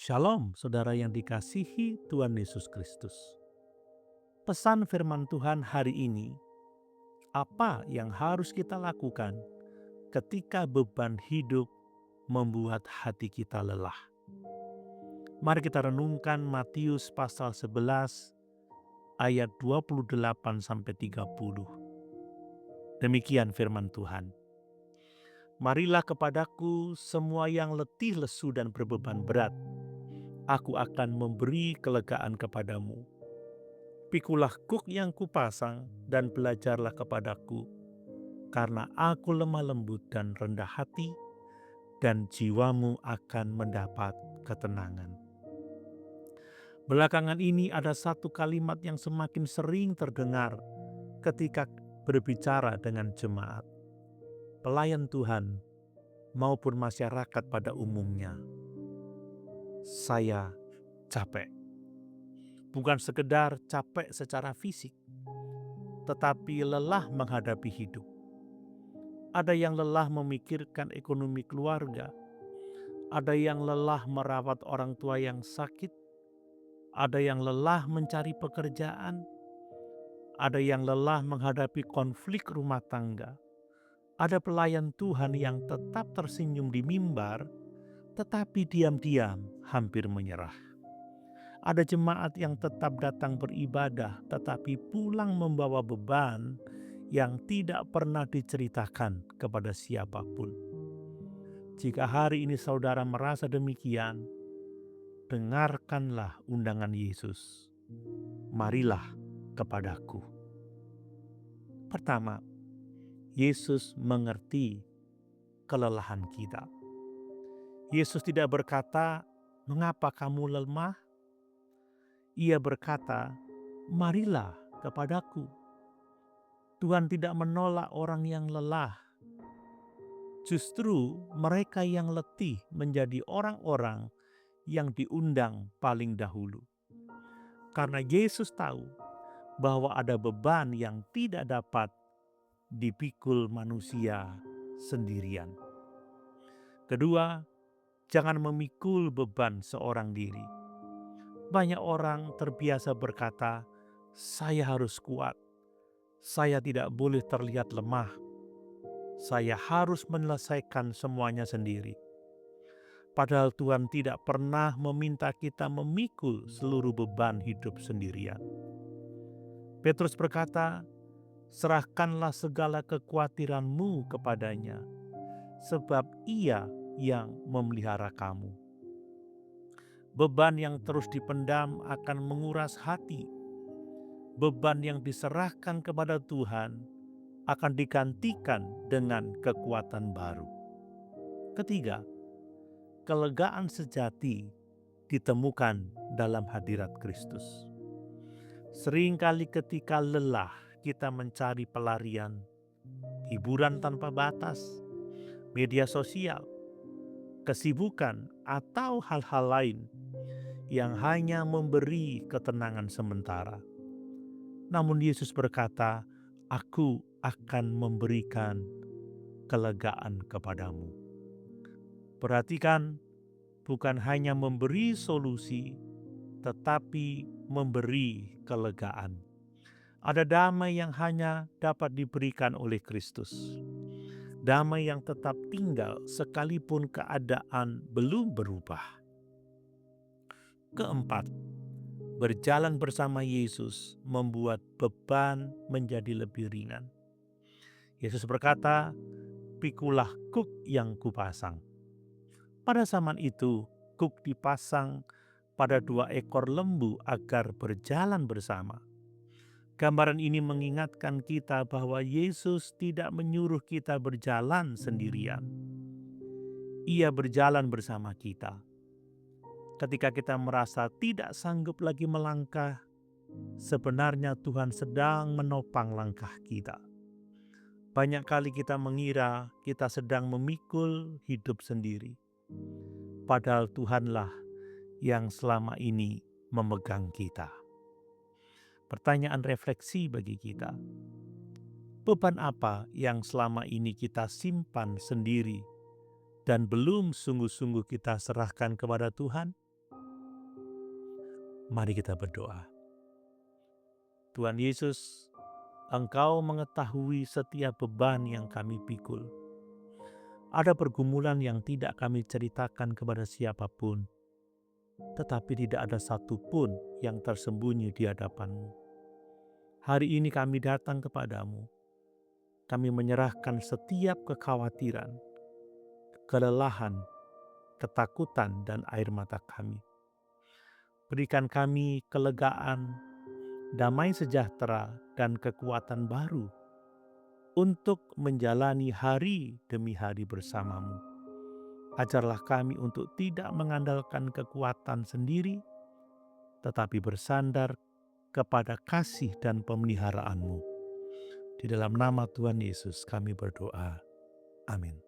Shalom, saudara yang dikasihi Tuhan Yesus Kristus. Pesan firman Tuhan hari ini, apa yang harus kita lakukan ketika beban hidup membuat hati kita lelah? Mari kita renungkan Matius pasal 11 ayat 28-30. Demikian firman Tuhan. Marilah kepadaku semua yang letih lesu dan berbeban berat. Aku akan memberi kelegaan kepadamu. Pikulah kuk yang kupasang dan belajarlah kepadaku, karena aku lemah lembut dan rendah hati, dan jiwamu akan mendapat ketenangan. Belakangan ini ada satu kalimat yang semakin sering terdengar ketika berbicara dengan jemaat, pelayan Tuhan maupun masyarakat pada umumnya. Saya capek. Bukan sekedar capek secara fisik, tetapi lelah menghadapi hidup. Ada yang lelah memikirkan ekonomi keluarga, ada yang lelah merawat orang tua yang sakit, ada yang lelah mencari pekerjaan, ada yang lelah menghadapi konflik rumah tangga. Ada pelayan Tuhan yang tetap tersenyum di mimbar, tetapi diam-diam hampir menyerah. Ada jemaat yang tetap datang beribadah, tetapi pulang membawa beban yang tidak pernah diceritakan kepada siapapun. Jika hari ini saudara merasa demikian, dengarkanlah undangan Yesus. Marilah kepadaku. Pertama, Yesus mengerti kelelahan kita. Yesus tidak berkata, "Mengapa kamu lemah?" Ia berkata, "Marilah kepadaku." Tuhan tidak menolak orang yang lelah. Justru mereka yang letih menjadi orang-orang yang diundang paling dahulu. Karena Yesus tahu bahwa ada beban yang tidak dapat dipikul manusia sendirian. Kedua, jangan memikul beban seorang diri. Banyak orang terbiasa berkata, "Saya harus kuat. Saya tidak boleh terlihat lemah. Saya harus menyelesaikan semuanya sendiri." Padahal Tuhan tidak pernah meminta kita memikul seluruh beban hidup sendirian. Petrus berkata, "Serahkanlah segala kekhawatiranmu kepadanya, sebab Ia yang memelihara kamu." Beban yang terus dipendam akan menguras hati. Beban yang diserahkan kepada Tuhan akan digantikan dengan kekuatan baru. Ketiga, kelegaan sejati ditemukan dalam hadirat Kristus. Seringkali ketika lelah, kita mencari pelarian, hiburan tanpa batas, media sosial, kesibukan, atau hal-hal lain yang hanya memberi ketenangan sementara. Namun Yesus berkata, "Aku akan memberikan kelegaan kepadamu." Perhatikan, bukan hanya memberi solusi, tetapi memberi kelegaan. Ada damai yang hanya dapat diberikan oleh Kristus. Damai yang tetap tinggal sekalipun keadaan belum berubah. Keempat, berjalan bersama Yesus membuat beban menjadi lebih ringan. Yesus berkata, "Pikulah kuk yang kupasang." Pada zaman itu, kuk dipasang pada 2 ekor lembu agar berjalan bersama. Gambaran ini mengingatkan kita bahwa Yesus tidak menyuruh kita berjalan sendirian. Ia berjalan bersama kita. Ketika kita merasa tidak sanggup lagi melangkah, sebenarnya Tuhan sedang menopang langkah kita. Banyak kali kita mengira kita sedang memikul hidup sendiri. Padahal Tuhanlah yang selama ini memegang kita. Pertanyaan refleksi bagi kita. Beban apa yang selama ini kita simpan sendiri dan belum sungguh-sungguh kita serahkan kepada Tuhan? Mari kita berdoa. Tuhan Yesus, Engkau mengetahui setiap beban yang kami pikul. Ada pergumulan yang tidak kami ceritakan kepada siapapun, tetapi tidak ada satupun yang tersembunyi di hadapan-Mu. Hari ini kami datang kepadamu. Kami menyerahkan setiap kekhawatiran, kelelahan, ketakutan, dan air mata kami. Berikan kami kelegaan, damai sejahtera, dan kekuatan baru untuk menjalani hari demi hari bersamamu. Ajarlah kami untuk tidak mengandalkan kekuatan sendiri, tetapi bersandar kepada kasih dan pemeliharaan-Mu. Di dalam nama Tuhan Yesus kami berdoa. Amin.